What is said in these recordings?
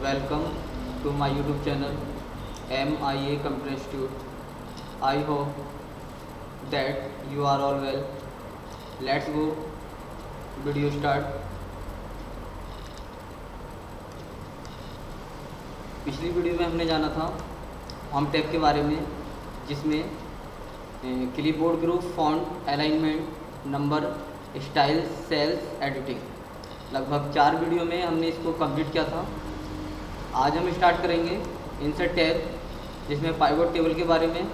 Welcome to my YouTube channel MIA Computer Institute. I hope that you are all well. Let's go. Video start. पिछली video में हमने जाना था home tab के बारे में, जिसमें clipboard group, font, alignment, number, style, cells, editing, लगभग 4 वीडियो में हमने इसको कंप्लीट किया था। आज हम स्टार्ट करेंगे इंसर्ट टैब, जिसमें पाइवट टेबल के बारे में,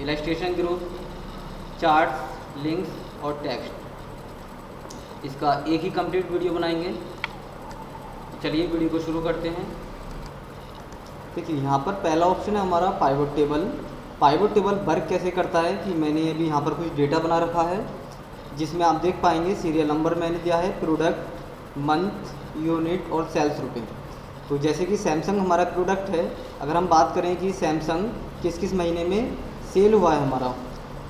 इलस्ट्रेशन ग्रुप, चार्ट्स, लिंक्स और टेक्स्ट, इसका एक ही कंप्लीट वीडियो बनाएंगे। चलिए वीडियो को शुरू करते हैं। देखिए यहाँ पर पहला ऑप्शन है हमारा pivot table. Pivot table work कैसे करता है कि मैंने अभी यहाँ पर कुछ डेटा बना रखा है, जिसमें आप देख पाएंगे सीरियल नंबर मैंने दिया है, प्रोडक्ट, मंथ, यूनिट और सेल्स रुपए। तो जैसे कि सैमसंग हमारा प्रोडक्ट है, अगर हम बात करें कि सैमसंग किस किस महीने में सेल हुआ है हमारा,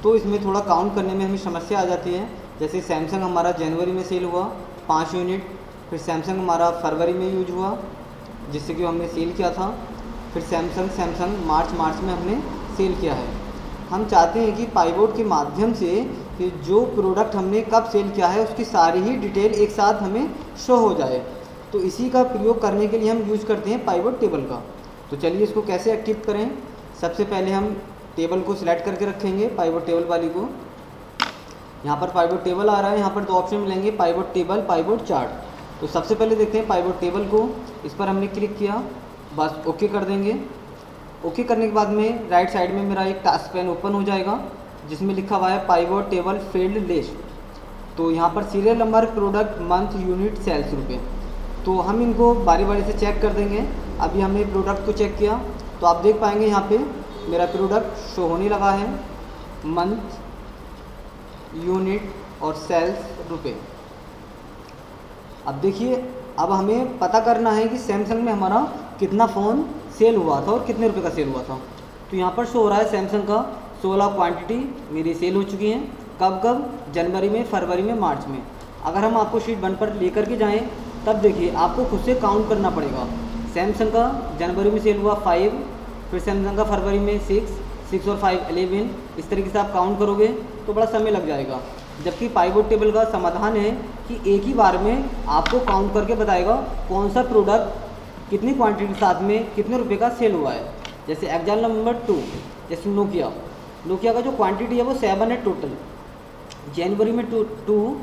तो इसमें थोड़ा काउंट करने में हमें समस्या आ जाती है। जैसे सैमसंग हमारा जनवरी में सेल हुआ 5 यूनिट, फिर सैमसंग हमारा फरवरी में यूज हुआ जिससे कि हमने सेल किया था, फिर सैमसंग मार्च में हमने सेल किया है। हम चाहते हैं कि पाइवट के माध्यम से कि जो प्रोडक्ट हमने कब सेल किया है उसकी सारी ही डिटेल एक साथ हमें शो हो जाए। तो इसी का प्रयोग करने के लिए हम यूज़ करते हैं पाइवट टेबल का। तो चलिए इसको कैसे एक्टिव करें। सबसे पहले हम टेबल को सिलेक्ट करके रखेंगे, पाइवट टेबल वाली को। यहाँ पर पाइवट टेबल आ रहा है, यहाँ पर 2 ऑप्शन मिलेंगे, पाइवट टेबल, पाइवट चार्ट। तो सबसे पहले देखते हैं पाइवट टेबल को। इस पर हमने क्लिक किया, बस ओके कर देंगे। ओके करने के बाद में राइट साइड में मेरा एक टास्क पैन ओपन हो जाएगा, जिसमें लिखा हुआ है पाइवट टेबल फील्ड लिस्ट। तो यहाँ पर serial number, product, month, unit, sales रुपए, तो हम इनको बारी बारी से चेक कर देंगे। अभी हमने प्रोडक्ट को चेक किया तो आप देख पाएंगे यहाँ पे मेरा प्रोडक्ट शो होने लगा है, मंथ, यूनिट और सेल्स रुपए। अब देखिए, अब हमें पता करना है कि सैमसंग में हमारा कितना फ़ोन सेल हुआ था और कितने रुपए का सेल हुआ था। तो यहाँ पर शो हो रहा है सैमसंग का 16 क्वांटिटी मेरी सेल हो चुकी हैं। कब जनवरी में, फरवरी में, मार्च में। अगर हम आपको शीट 1 पर लेकर के जाएं तब देखिए आपको खुद से काउंट करना पड़ेगा। सैमसंग का जनवरी में सेल हुआ 5, फिर सैमसंग का फरवरी में 6 और 5 11। इस तरीके से आप काउंट करोगे तो बड़ा समय लग जाएगा। जबकि पाइवट टेबल का समाधान है कि एक ही बार में आपको काउंट करके बताएगा कौन सा प्रोडक्ट कितनी क्वांटिटी के साथ में कितने रुपए का सेल हुआ है। जैसे एग्जाम्पल नंबर 2, जैसे नोकिया का जो क्वांटिटी है वो 7 है टोटल। जनवरी में 2,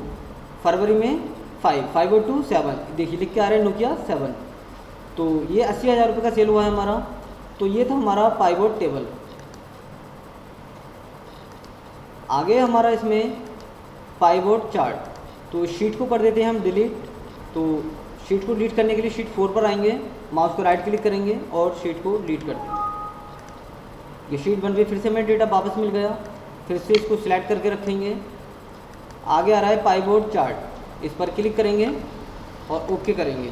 फरवरी में 5 और 2 7, देखिए लिख के आ रहा है नोकिया 7। तो ये 80,000 रुपये का सेल हुआ है हमारा। तो ये था हमारा पाइवट टेबल। आगे हमारा इसमें पाइवट चार्ट। तो शीट को कर देते हैं हम डिलीट। तो शीट को डिलीट करने के लिए शीट 4 पर आएंगे, माउस को राइट क्लिक करेंगे और शीट को डिलीट कर देंगे। ये शीट बन गई, फिर से हमें डेटा वापस मिल गया। फिर से इसको सिलेक्ट करके रखेंगे। आगे आ रहा है पाइवट चार्ट, इस पर क्लिक करेंगे और ओके करेंगे।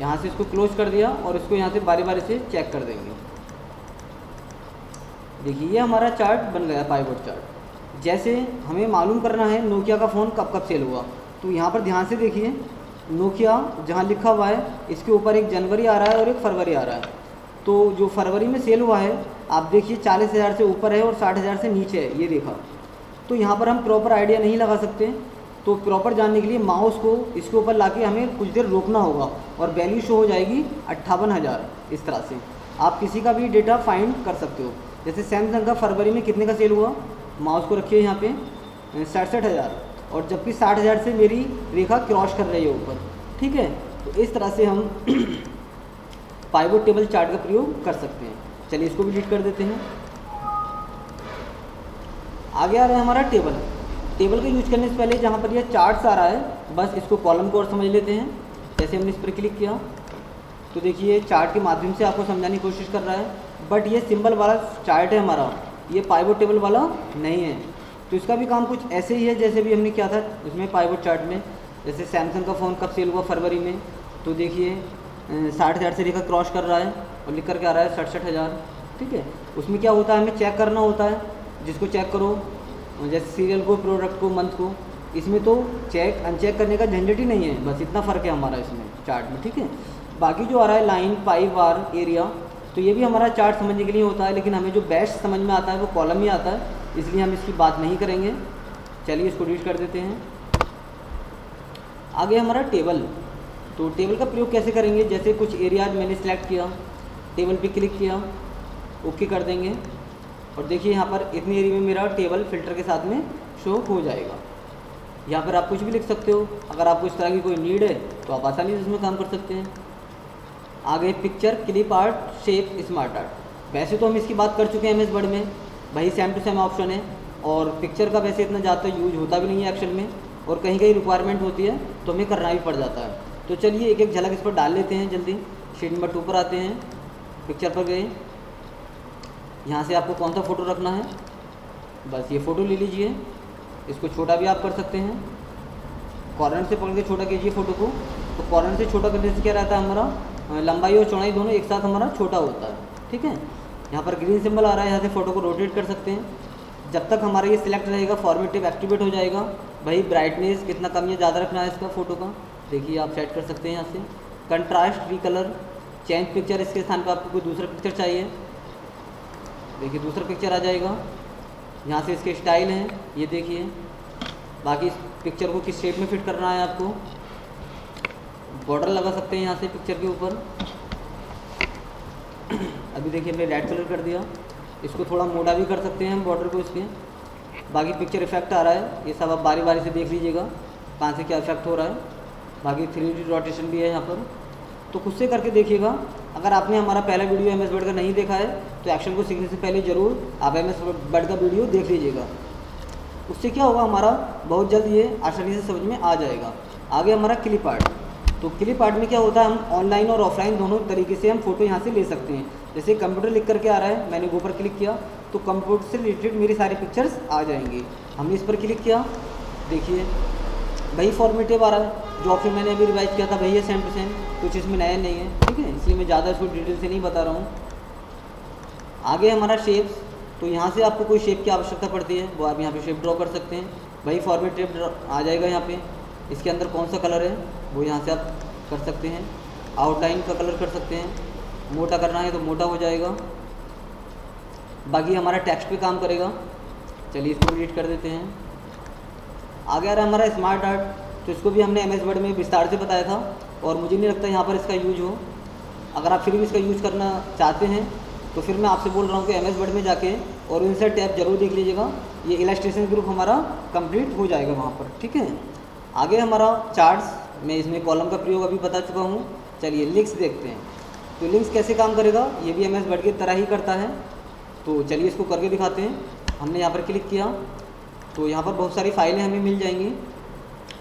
यहाँ से इसको क्लोज कर दिया और इसको यहाँ से बारी बारी से चेक कर देंगे। देखिए ये हमारा चार्ट बन गया, पाइवट चार्ट। जैसे हमें मालूम करना है नोकिया का फ़ोन कब सेल हुआ, तो यहाँ पर ध्यान से देखिए, नोकिया जहाँ लिखा हुआ है इसके ऊपर एक जनवरी आ रहा है और एक फरवरी आ रहा है। तो जो फरवरी में सेल हुआ है आप देखिए 40,000 से ऊपर है और 60,000 से नीचे है, ये देखा। तो यहाँ पर हम प्रॉपर आइडिया नहीं लगा सकते। तो प्रॉपर जानने के लिए माउस को इसके ऊपर लाके हमें कुछ देर रोकना होगा और वैल्यू शो हो जाएगी 58,000। इस तरह से आप किसी का भी डेटा फाइंड कर सकते हो। जैसे सैमसंग का फरवरी में कितने का सेल हुआ, माउस को रखिए यहाँ पे 67,000, और जबकि 60,000 से मेरी रेखा क्रॉस कर रही है ऊपर, ठीक है। तो इस तरह से हम पाइवट टेबल चार्ट का प्रयोग कर सकते हैं। चलिए इसको भी डिलीट कर देते हैं। आगे आ रहा है हमारा टेबल। टेबल का यूज करने से पहले जहाँ पर यह चार्ट्स आ रहा है, बस इसको कॉलम को और समझ लेते हैं। जैसे हमने इस पर क्लिक किया तो देखिए चार्ट के माध्यम से आपको समझाने की कोशिश कर रहा है, बट ये सिंबल वाला चार्ट है हमारा, ये पाइवट टेबल वाला नहीं है। तो इसका भी काम कुछ ऐसे ही है जैसे भी हमने किया था उसमें पाइवट चार्ट में। जैसे सैमसंग का फ़ोन कब सेल हुआ, फरवरी में, तो देखिए 60,000 से रेखा क्रॉस कर रहा है और लिख कर के आ रहा है 67,000, ठीक है। उसमें क्या होता है, हमें चेक करना होता है, जिसको चेक करो, जैसे सीरियल को, प्रोडक्ट को, मंथ को। इसमें तो चेक अनचेक करने का झंझट ही नहीं है, बस इतना फ़र्क है हमारा इसमें चार्ट में, ठीक है। बाकी जो आ रहा है लाइन, पाई, बार, एरिया, तो ये भी हमारा चार्ट समझने के लिए होता है, लेकिन हमें जो बेस्ट समझ में आता है वो कॉलम ही आता है, इसलिए हम इसकी बात नहीं करेंगे। चलिए इसको डिलीट कर देते हैं। आगे हमारा टेबल, तो टेबल का प्रयोग कैसे करेंगे, जैसे कुछ एरियाज मैंने सेलेक्ट किया, टेबल पे क्लिक किया, ओके कर देंगे और देखिए यहाँ पर इतने एरिया में मेरा टेबल फिल्टर के साथ में शो हो जाएगा। यहाँ पर आप कुछ भी लिख सकते हो, अगर आपको इस तरह की कोई नीड है तो आप आसानी से इसमें काम कर सकते हैं। आगे picture, clip art, shape, smart art, वैसे तो हम इसकी बात कर चुके हैं MS वर्ड में, वही सेम टू सेम ऑप्शन है और पिक्चर का वैसे इतना ज़्यादा यूज होता भी नहीं है एक्चुअल में, और कहीं कहीं रिक्वायरमेंट होती है तो हमें करना भी पड़ जाता है। तो चलिए एक एक झलक इस पर डाल लेते हैं जल्दी। शीट नंबर 2 पर आते हैं, पिक्चर पर गए, यहाँ से आपको कौन सा फ़ोटो रखना है, बस ये फ़ोटो ले लीजिए। इसको छोटा भी आप कर सकते हैं, कॉर्नर से पकड़ के छोटा कीजिए फ़ोटो को। तो कॉर्नर से छोटा करने से क्या रहता है, हमारा लंबाई और चौड़ाई दोनों एक साथ हमारा छोटा होता है। ठीक है, यहाँ पर ग्रीन सिंबल आ रहा है, यहाँ से फ़ोटो को रोटेट कर सकते हैं। जब तक हमारा ये सिलेक्ट रहेगा फॉर्मेटिव एक्टिवेट हो जाएगा। भाई ब्राइटनेस कितना कम या ज़्यादा रखना है इसका फ़ोटो का, देखिए आप सेट कर सकते हैं यहाँ से। कंट्रास्ट, रिकलर, चेंज पिक्चर, इसके स्थान पर आपको कोई दूसरा पिक्चर चाहिए, देखिए दूसरा पिक्चर आ जाएगा। यहाँ से इसके स्टाइल हैं, ये देखिए। बाकी इस पिक्चर को किस शेप में फिट करना है आपको, बॉर्डर लगा सकते हैं यहाँ से पिक्चर के ऊपर। अभी देखिए हमने रेड कलर कर दिया, इसको थोड़ा मोटा भी कर सकते हैं हम बॉर्डर को इसके। बाकी पिक्चर इफेक्ट आ रहा है, ये सब आप बारी बारी से देख लीजिएगा कहाँ से क्या इफेक्ट हो रहा है। बाकी 3D रोटेशन भी है यहाँ पर, तो खुद से करके देखिएगा। अगर आपने हमारा पहला वीडियो MS वर्ड का नहीं देखा है तो एक्शन को सीखने से पहले ज़रूर आप MS वर्ड का वीडियो देख लीजिएगा, उससे क्या होगा हमारा बहुत जल्द ये आसानी से समझ में आ जाएगा। आगे हमारा क्लिप आर्ट, तो क्लिप आर्ट में क्या होता है, हम ऑनलाइन और ऑफलाइन दोनों तरीके से हम फ़ोटो यहाँ से ले सकते हैं। जैसे कंप्यूटर लिख करके आ रहा है, मैंने वो पर क्लिक किया तो कंप्यूटर से रिलेटेड मेरी सारी पिक्चर्स आ जाएंगी। हमने इस पर क्लिक किया, देखिए वही फॉर्मेटिव आ रहा है, जो ऑप्शन मैंने अभी रिवाइज किया था वही है सेम टू सेम, कुछ इसमें नया नहीं है। ठीक है, इसलिए मैं ज़्यादा इसको डिटेल से नहीं बता रहा हूँ। आगे हमारा शेप्स, तो यहाँ से आपको कोई शेप की आवश्यकता पड़ती है वो आप यहाँ पे शेप ड्रॉ कर सकते हैं, वही फॉर्मेटिव आ जाएगा यहाँ पे। इसके अंदर कौन सा कलर है वो यहाँ से आप कर सकते हैं, आउटलाइन का कलर कर सकते हैं, मोटा करना है तो मोटा हो जाएगा। बाकी हमारा टेक्स्ट पे काम करेगा, चलिए इसको डिलीट कर देते हैं। आगे आ रहा है हमारा स्मार्ट आर्ट, तो इसको भी हमने MS वर्ड में विस्तार से बताया था और मुझे नहीं लगता यहाँ पर इसका यूज हो। अगर आप फिर भी इसका यूज़ करना चाहते हैं तो फिर मैं आपसे बोल रहा हूँ कि MS वर्ड में जाके और इंसर्ट टैब जरूर देख लीजिएगा, ये इलस्ट्रेशन ग्रुप हमारा कंप्लीट हो जाएगा वहाँ पर। ठीक है, आगे हमारा चार्ट्स, मैं इसमें कॉलम का प्रयोग अभी बता चुका हूँ। चलिए लिंक्स देखते हैं, तो लिंक्स कैसे काम करेगा, ये भी MS वर्ड की तरह ही करता है। तो चलिए इसको करके दिखाते हैं। हमने यहाँ पर क्लिक किया तो यहाँ पर बहुत सारी फाइलें हमें मिल जाएंगी,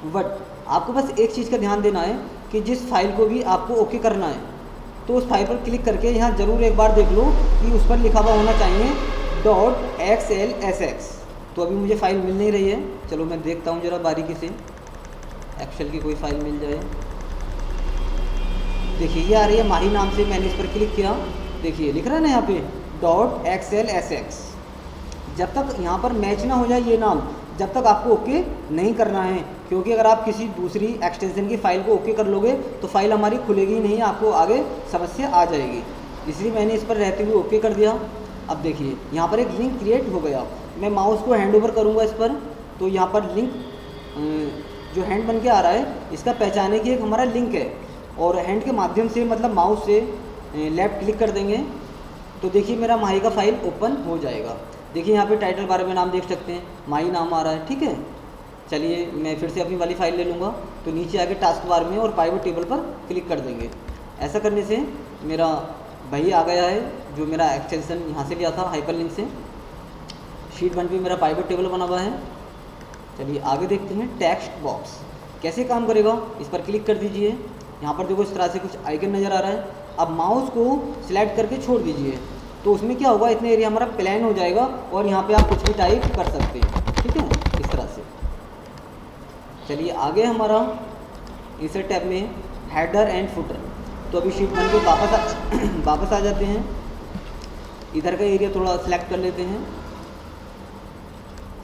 बट आपको बस एक चीज़ का ध्यान देना है कि जिस फाइल को भी आपको ओके करना है तो उस फाइल पर क्लिक करके यहाँ ज़रूर एक बार देख लो कि उस पर लिखा हुआ होना चाहिए .xlsx। तो अभी मुझे फ़ाइल मिल नहीं रही है, चलो मैं देखता हूँ ज़रा बारीकी से, एक्सेल की कोई फ़ाइल मिल जाए। देखिए ये आ रही है माही नाम से, मैंने इस पर क्लिक किया, देखिए लिख रहा है ना यहाँ पे .xlsx। जब तक यहाँ पर मैच ना हो जाए ये नाम, जब तक आपको ओके नहीं करना है, क्योंकि अगर आप किसी दूसरी एक्सटेंशन की फ़ाइल को ओके कर लोगे तो फाइल हमारी खुलेगी नहीं, आपको आगे समस्या आ जाएगी। इसलिए मैंने इस पर रहते हुए ओके कर दिया। अब देखिए यहाँ पर एक लिंक क्रिएट हो गया, मैं माउस को हैंड ओवर करूँगा इस पर, तो यहाँ पर लिंक जो हैंड बन के आ रहा है इसका पहचाने की एक हमारा लिंक है, और हैंड के माध्यम से मतलब माउस से लेफ़्ट क्लिक कर देंगे तो देखिए मेरा माही का फाइल ओपन हो जाएगा। देखिए यहाँ पे टाइटल बारे में नाम देख सकते हैं, माही नाम आ रहा है। ठीक है, चलिए मैं फिर से अपनी वाली फाइल ले लूँगा, तो नीचे आके टास्क बार में और पाइवट टेबल पर क्लिक कर देंगे। ऐसा करने से मेरा वही आ गया है जो मेरा एक्सटेंशन यहाँ से लिया था हाइपरलिंक से। शीट 1 पे मेरा पाइवट टेबल बना हुआ है। चलिए आगे देखते हैं टेक्स्ट बॉक्स कैसे काम करेगा। इस पर क्लिक कर दीजिए, यहाँ पर देखो इस तरह से कुछ आइकन नज़र आ रहा है। अब माउस को सिलेक्ट करके छोड़ दीजिए, तो उसमें क्या होगा, इतने एरिया हमारा प्लेन हो जाएगा और यहाँ पे आप कुछ भी टाइप कर सकते हैं। ठीक है, इस तरह से। चलिए आगे हमारा इंसर्ट टैब में हेडर एंड फुटर, तो अभी शीट 1 पे वापस आ जाते हैं। इधर का एरिया थोड़ा सिलेक्ट कर लेते हैं,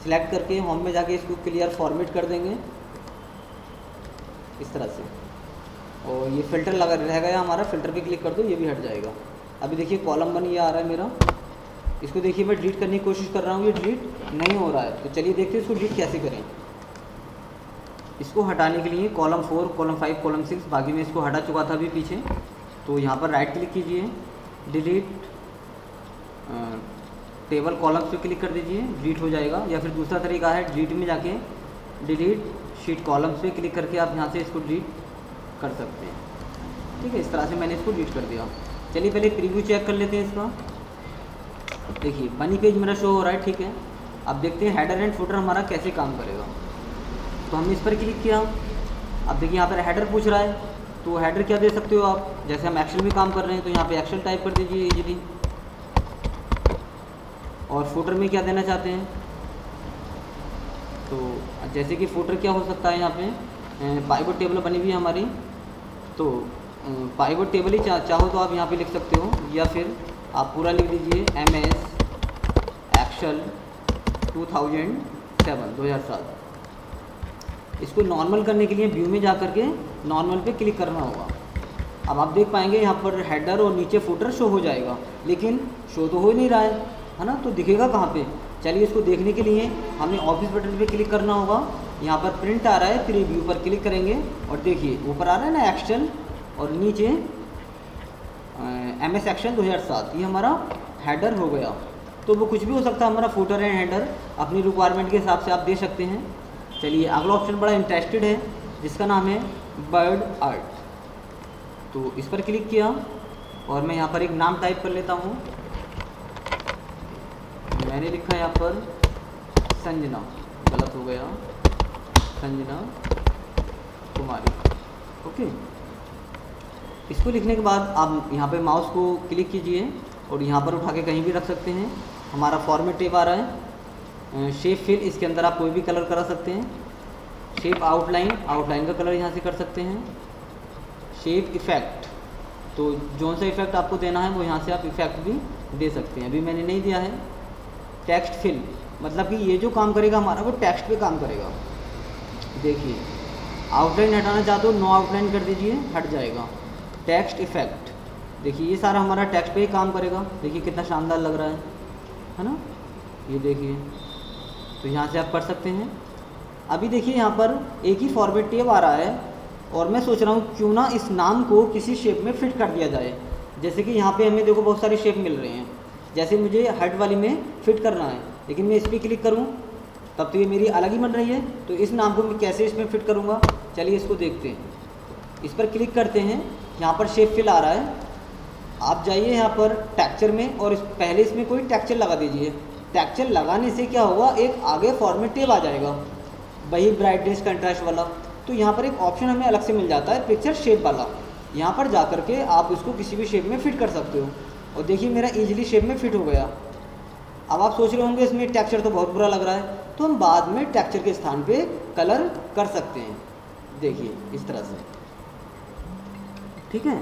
सिलेक्ट करके होम में जाके इसको क्लियर फॉर्मेट कर देंगे इस तरह से। और ये फ़िल्टर लगा रह गया हमारा, फ़िल्टर पे क्लिक कर दो, ये भी हट जाएगा। अभी देखिए कॉलम 1 ये आ रहा है मेरा, इसको देखिए मैं डिलीट करने की कोशिश कर रहा हूँ, ये डिलीट नहीं हो रहा है। तो चलिए देखते हैं इसको डिलीट कैसे करें। इसको हटाने के लिए कॉलम 4, कॉलम 5, कॉलम 6, बाकी मैं इसको हटा चुका था अभी पीछे। तो यहाँ पर राइट क्लिक कीजिए, डिलीट टेबल कॉलम्स पे क्लिक कर दीजिए, डिलीट हो जाएगा। या फिर दूसरा तरीका है, डिलीट में जाके डिलीट शीट कॉलम्स पे क्लिक करके आप यहाँ से इसको डिलीट कर सकते हैं। ठीक है, इस तरह से मैंने इसको डिलीट कर दिया। चलिए पहले प्रीव्यू चेक कर लेते हैं इसका। देखिए बनी पेज मेरा शो हो रहा है, ठीक है। अब देखते हैं हेडर एंड फुटर हमारा कैसे काम करेगा। तो हमने इस पर क्लिक किया, अब देखिए यहाँ पर हेडर पूछ रहा है, तो हेडर क्या दे सकते हो आप, जैसे हम एक्सेल में काम कर रहे हैं तो यहाँ पे एक्सेल टाइप कर दीजिए इजीली। और फुटर में क्या देना चाहते हैं, तो जैसे कि फुटर क्या हो सकता है, यहाँ पे पाइवट टेबल बनी हुई है हमारी, तो पाइवट टेबल ही चाहो तो आप यहाँ पे लिख सकते हो, या फिर आप पूरा लिख दीजिए MS एक्सेल 2007। इसको नॉर्मल करने के लिए व्यू में जा करके नॉर्मल पे क्लिक करना होगा। अब आप देख पाएंगे यहाँ पर हेडर और नीचे फुटर शो हो जाएगा, लेकिन शो तो हो नहीं रहा है ना, तो दिखेगा कहाँ पे। चलिए इसको देखने के लिए हमें ऑफिस बटन पे क्लिक करना होगा। यहाँ पर प्रिंट आ रहा है, प्रीव्यू पर क्लिक करेंगे और देखिए ऊपर आ रहा है ना एक्सेल, और नीचे MS एक्सेल 2007, ये हमारा हेडर हो गया। तो वो कुछ भी हो सकता है, हमारा फुटर एंड हेडर अपनी रिक्वायरमेंट के हिसाब से आप दे सकते हैं। चलिए अगला ऑप्शन बड़ा इंटरेस्टेड है, जिसका नाम है बर्ड आर्ट। तो इस पर क्लिक किया और मैं यहाँ पर एक नाम टाइप कर लेता हूँ। मैंने लिखा है यहाँ पर संजना, गलत हो गया, संजना कुमारी। ओके, इसको लिखने के बाद आप यहाँ पे माउस को क्लिक कीजिए और यहाँ पर उठा के कहीं भी रख सकते हैं। हमारा फॉर्मेट टेप आ रहा है, शेप फिल, इसके अंदर आप कोई भी कलर करा सकते हैं। शेप आउटलाइन, आउटलाइन का कलर यहाँ से कर सकते हैं। शेप इफ़ेक्ट, तो जो सा इफेक्ट आपको देना है वो यहाँ से आप इफेक्ट भी दे सकते हैं, अभी मैंने नहीं दिया है। टेक्स्ट फिल, मतलब कि ये जो काम करेगा हमारा वो टेक्स्ट पे काम करेगा। देखिए आउटलाइन हटाना चाहते हो, नो आउटलाइन कर दीजिए, हट जाएगा। टेक्स्ट इफेक्ट, देखिए ये सारा हमारा टेक्स्ट पे ही काम करेगा। देखिए कितना शानदार लग रहा है ना, ये देखिए। तो यहाँ से आप कर सकते हैं। अभी देखिए यहाँ पर एक ही फॉर्मेट टेब आ रहा है और मैं सोच रहा हूँ क्यों ना इस नाम को किसी शेप में फिट कर दिया जाए। जैसे कि यहाँ पे हमें देखो बहुत सारे शेप मिल रहे हैं, जैसे मुझे हर्ट वाली में फिट करना है, लेकिन मैं इस पर क्लिक करूँ तब तो ये मेरी अलग ही बन रही है। तो इस नाम को मैं कैसे इसमें फिट करूँगा, चलिए इसको देखते हैं। इस पर क्लिक करते हैं, यहाँ पर शेप फिल आ रहा है। आप जाइए यहाँ पर टेक्सचर में और पहले इसमें कोई टेक्सचर लगा दीजिए। टेक्सचर लगाने से क्या होगा, एक आगे फॉर्मेट टेब आ जाएगा, वही ब्राइटनेस कंट्रास्ट वाला। तो यहाँ पर एक ऑप्शन हमें अलग से मिल जाता है, पिक्चर शेप वाला। यहाँ पर जा कर के आप इसको किसी भी शेप में फिट कर सकते हो। और देखिए मेरा इजीली शेप में फिट हो गया। अब आप सोच रहे होंगे इसमें टेक्सचर तो बहुत बुरा लग रहा है, तो हम बाद में टेक्सचर के स्थान पे कलर कर सकते हैं। देखिए इस तरह से, ठीक है।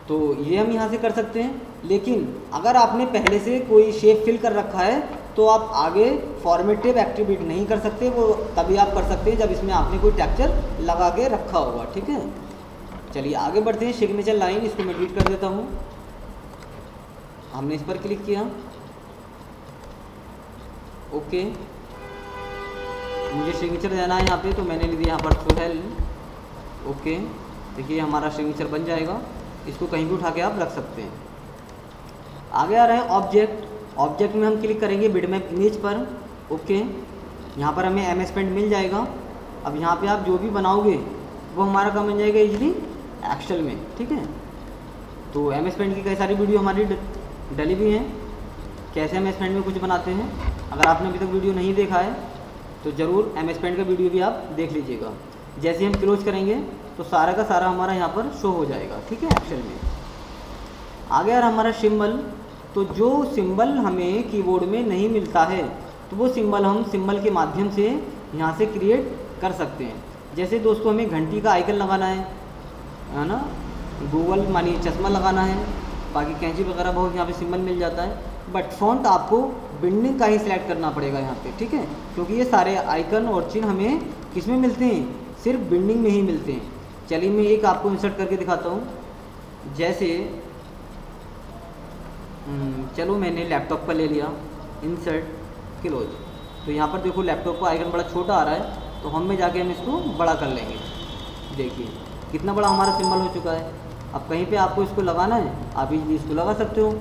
तो ये हम यहाँ से कर सकते हैं, लेकिन अगर आपने पहले से कोई शेप फिल कर रखा है तो आप आगे फॉर्मेट टेब एक्टिवेट नहीं कर सकते। वो तभी आप कर सकते हैं जब इसमें आपने कोई टेक्सचर लगा के रखा होगा, ठीक है। चलिए आगे बढ़ते हैं। सिग्नेचर लाइन, इसको मैं डिलीट कर देता हूँ। हमने इस पर क्लिक किया, ओके। मुझे सिग्नेचर देना है यहाँ पे, तो मैंने लिख दिया यहाँ पर सोहेल, ओके। देखिए हमारा सिग्नेचर बन जाएगा। इसको कहीं भी उठा के आप रख सकते हैं। आगे आ रहा है ऑब्जेक्ट। ऑब्जेक्ट में हम क्लिक करेंगे बिटमैप इमेज पर, ओके। यहाँ पर हमें MS पेंट मिल जाएगा। अब यहाँ पे आप जो भी बनाओगे वो हमारा काम बन जाएगा इजीली एक्सेल में, ठीक है। तो MS पेंट की कई सारी वीडियो हमारी डली हुई हैं, कैसे MS पेंट में कुछ बनाते हैं। अगर आपने अभी तक वीडियो नहीं देखा है तो ज़रूर MS पेंट का वीडियो भी आप देख लीजिएगा। जैसे हम क्लोज करेंगे तो सारा का सारा हमारा यहाँ पर शो हो जाएगा, ठीक है, एक्सेल में। आगे यार हमारा सिंबल, तो जो सिंबल हमें कीबोर्ड में नहीं मिलता है तो वो सिंबल हम सिंबल के माध्यम से यहाँ से क्रिएट कर सकते हैं। जैसे दोस्तों हमें घंटी का आइकन लगाना है ना, गूगल मानिए चश्मा लगाना है, बाकी कैंची वगैरह बहुत यहाँ पे सिंबल मिल जाता है। बट फॉन्ट आपको बिल्डिंग का ही सिलेक्ट करना पड़ेगा यहाँ पे, ठीक है, क्योंकि ये सारे आइकन और चिन्ह हमें किस में मिलते हैं, सिर्फ बिल्डिंग में ही मिलते हैं। चलिए मैं एक आपको इंसर्ट करके दिखाता हूँ। जैसे चलो मैंने लैपटॉप का ले लिया, इंसर्ट क्लोज, तो यहाँ पर देखो लैपटॉप का आइकन बड़ा छोटा आ रहा है, तो हम में जाके हम इसको बड़ा कर लेंगे। देखिए कितना बड़ा हमारा सिंबल हो चुका है। अब कहीं पे आपको इसको लगाना है, आप इजीली इसको लगा सकते हो।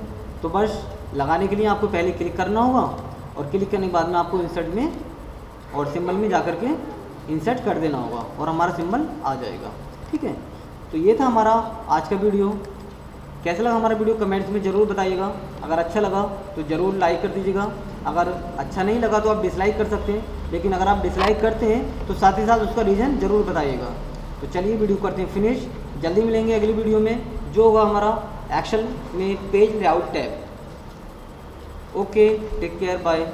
तो बस लगाने के लिए आपको पहले क्लिक करना होगा, और क्लिक करने के बाद में आपको इंसर्ट में और सिंबल में जा कर के इंसर्ट कर देना होगा और हमारा सिंबल आ जाएगा। ठीक है, तो ये था हमारा आज का वीडियो। कैसा लगा हमारा वीडियो कमेंट्स में ज़रूर बताइएगा। अगर अच्छा लगा तो ज़रूर लाइक कर दीजिएगा, अगर अच्छा नहीं लगा तो आप डिसलाइक कर सकते हैं, लेकिन अगर आप डिसलाइक करते हैं तो साथ ही साथ उसका रीज़न ज़रूर बताइएगा। तो चलिए वीडियो करते हैं फिनिश, जल्दी मिलेंगे अगली वीडियो में जो होगा हमारा एक्सेल में page layout tab. Okay, take care, bye.